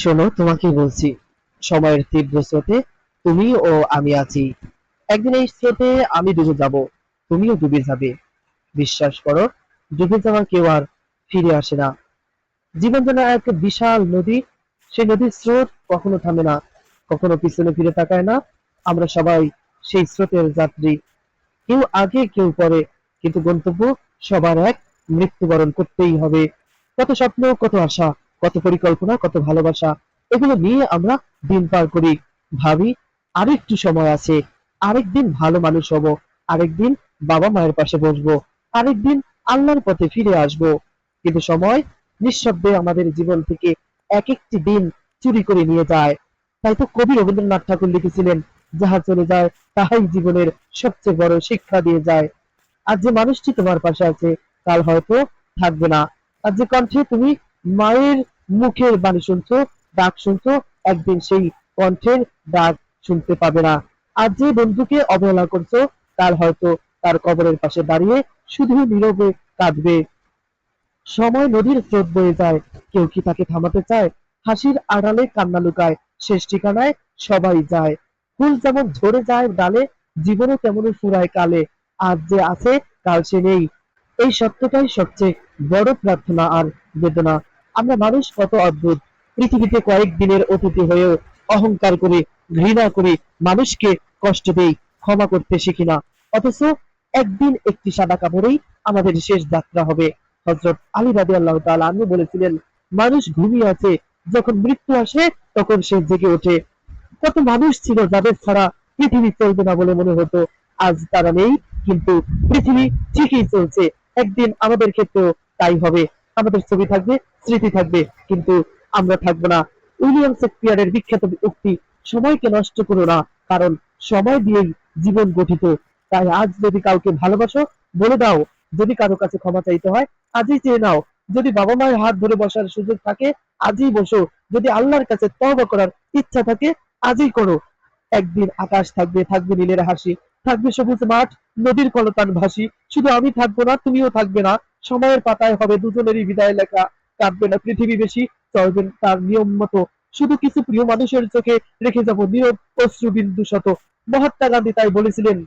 শোনো, তোমাকে বলছি, সময়ের তীব্র স্রোতে তুমি ও আমি আছি। একদিন এই স্রোতে আমি ডুবে যাব, তুমিও ডুবে যাবে। বিশ্বাস করো, ডুবে যাওয়া কেউ আর ফিরে আসে না। জীবন যেন এক বিশাল নদী, সেই নদীর স্রোত কখনো থামে না, কখনো পিছনে ফিরে তাকায় না। আমরা সবাই সেই স্রোতের যাত্রী, কেউ আগে কেউ পরে, কিন্তু গন্তব্য সবার এক, মৃত্যুবরণ করতেই হবে। কত স্বপ্ন, কত আশা, কত পরিকল্পনা, কত ভালোবাসা, এগুলো নিয়ে আমরা দিন পার করি। ভাবি, আরেকটু সময় আছে, আরেকদিন ভালো মানুষ হব, আরেকদিন বাবা মায়ের পাশে বসবো, আরেকদিন আল্লাহর পথে ফিরে আসব। কিন্তু সময় নিঃশব্দে আমাদের জীবন থেকে এক একটি দিন চুরি করে নিয়ে যায়। তাই তো কবি রবীন্দ্রনাথ ঠাকুর লিখেছিলেন, যাহা চলে যায় তাহাই জীবনের সবচেয়ে বড় শিক্ষা দিয়ে যায়। আর যে মানুষটি তোমার পাশে আছে, কাল হয়তো থাকবে না। আর যে কণ্ঠে তুমি মায়ের মুখের বাণী শুনছো, ডাক শুনছো, একদিন সেই কণ্ঠের ডাক শুনতে পাবে না। আর যে বন্ধুকে অবহেলা করছো, কাল হয়তো তার কবরের পাশে দাঁড়িয়ে শুধু নীরবে কাঁদবে। সময় নদীর স্রোত বয়ে যায়, কেউ কি তাকে থামাতে চায়? হাসির আড়ালে কান্না লুকায়, শেষ ঠিকানায় সবাই যায়। ফুল যেমন ঝরে যায় ডালে, জীবনও তেমনই ফুরায় কালে। আজ যে আছে, কাল সে নেই, এই সত্যটাই সবচেয়ে বড় প্রার্থনা আর বেদনা। আমরা মানুষ কত অদ্ভুত, পৃথিবীতে কয়েকদিনের অতিথি হয়েও অহংকার করে, ঘৃণা করে, মানুষকে কষ্ট দেই, ক্ষমা করতে শিখি না। অথচ একদিন একটি সাদা কাপড়েই আমাদের শেষ যাত্রা হবে। হযরত আলী রাদিয়াল্লাহু তাআলা আনহু বলেছিলেন, মানুষ ঘুমিয়ে আছে, যখন মৃত্যু আসে তখন সে জেগে ওঠে। কত মানুষ ছিল যাদের ছাড়া পৃথিবী চলবে না বলে মনে হতো, আজ তারা নেই, কিন্তু পৃথিবী ঠিকই চলছে। একদিন আমাদের ক্ষেত্রেও তাই হবে। আমাদের ছবি থাকবে, স্মৃতি থাকবে, কিন্তু আমরা থাকবো না। উইলিয়াম শেক্সপিয়ারের বিখ্যাত উক্তি, সময়কে নষ্ট করো না, কারণ সময় দিয়েই জীবন গঠিত। তাই আজ যদি কাউকে ভালোবাসো, বলে দাও। যদি কারো কাছে ক্ষমা চাইতে হয়, আজই চেয়ে নাও। যদি বাবা মায়ের হাত ধরে বসার সুযোগ থাকে, আজই বসো। যদি আল্লাহর কাছে তওবা করার ইচ্ছা থাকে, আজই করো। একদিন আকাশ থাকবে, থাকবে নীলের হাসি, থাকবে সবুজ মাঠ, নদীর কলতান ভাসি। শুধু আমি থাকবো না, তুমিও থাকবে না। সময়ের পাতায় হবে দুজনেরই বিদায় লেখা। কাঁদবে না পৃথিবী বেশি, চলবেন তার নিয়ম মতো। শুধু কিছু প্রিয় মানুষের চোখে রেখে যাব নীরব অশ্রুবিন্দু শত। মহাত্মা গান্ধী তাই বলেছিলেন,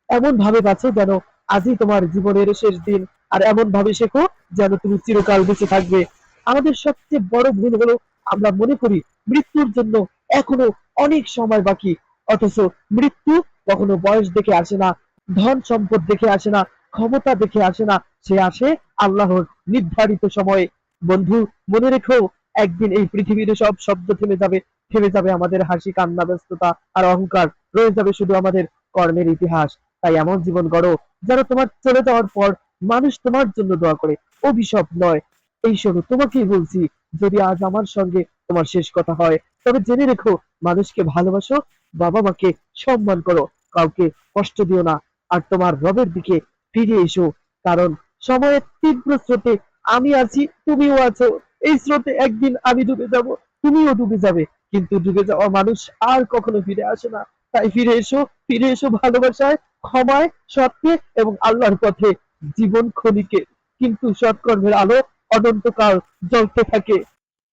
এমন ভাবে বাঁচো যেন আজই তোমার জীবনের শেষ দিন, আর এমন ভাবে শেখো যেন তুমি চিরকাল বেঁচে থাকবে। আমাদের সবচেয়ে বড় ভুল হলো, আমরা মনে করি মৃত্যুর জন্য এখনো অনেক সময় বাকি। অথচ মৃত্যু কখনো বয়স দেখে আসে না, ধন সম্পদ দেখে আসে না, ক্ষমতা দেখে আসে না। সে আসে আল্লাহর নির্ধারিত সময়ে। বন্ধু, মনে রেখো, একদিন এই পৃথিবীর সব শব্দ থেমে যাবে। থেমে যাবে আমাদের হাসি, কান্না, ব্যস্ততা আর অহংকার। রয়ে যাবে শুধু আমাদের কর্মের ইতিহাস। তাই এমন জীবন গড়ো যেন তোমার চলে যাওয়ার পর মানুষ তোমার জন্য দোয়া করে, অভিশাপ নয়। এই শোনো, তোমাকেই বলছি, যদি আজ আমার সঙ্গে তোমার শেষ কথা হয়, তবে জেনে রেখো, মানুষকে ভালোবাসো, বাবা মাকে সম্মান করো, কাউকে কষ্ট দিও না, আর তোমার রবের দিকে ফিরে এসো। কারণ সময়ের তীব্র স্রোতে আমি আছি, তুমিও আছো। এই স্রোতে একদিন আমি ডুবে যাব, তুমিও ডুবে যাবে, কিন্তু ডুবে যাওয়া মানুষ আর কখনো ফিরে আসে না। তাই ফিরে এসো, ফিরে এসো ভালোবাসায়, ক্ষমায়, সত্যে এবং আল্লাহর পথে। জীবন ক্ষণিকের, কিন্তু সৎকর্মের আলো অনন্তকাল জ্বলতে থাকে।